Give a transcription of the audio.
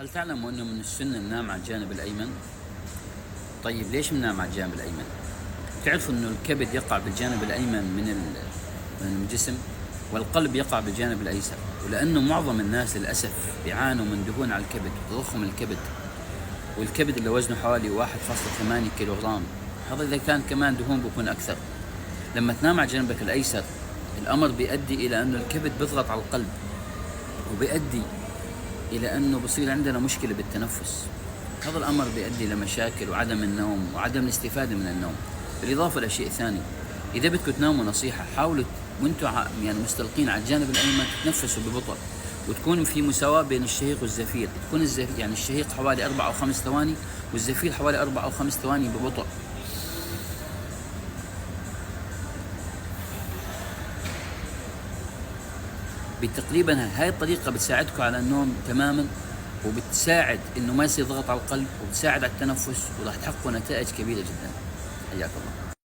هل تعلم أنه من السنة ننام على الجانب الأيمن؟ طيب ليش ننام على الجانب الأيمن؟ تعرفوا أنه الكبد يقع بالجانب الأيمن من الجسم، والقلب يقع بالجانب الأيسر، ولأنه معظم الناس للأسف بيعانوا من دهون على الكبد وتضخم الكبد، والكبد اللي وزنه حوالي 1.8 كيلو غرام، هذا إذا كان كمان دهون بيكون أكثر. لما تنام على جانبك الأيسر الأمر بيؤدي إلى أنه الكبد بيضغط على القلب، وبيؤدي إلى أنه بصير عندنا مشكلة بالتنفس. هذا الأمر بيؤدي لمشاكل وعدم النوم وعدم الاستفادة من النوم، بالإضافة لشيء ثاني. إذا بدكم تناموا، نصيحة، حاولوا وانتم يعني مستلقين على الجانب الأيمن تتنفسوا ببطء، وتكون في مساواة بين الشهيق والزفير. تكون يعني الشهيق حوالي 4 أو 5 ثواني، والزفير حوالي 4 أو 5 ثواني ببطء. بتقريبا هاي الطريقة بتساعدكم على النوم تماما، وبتساعد انه ما يصير ضغط على القلب، وبتساعد على التنفس، وراح تحققوا نتائج كبيرة جدا. حياك الله.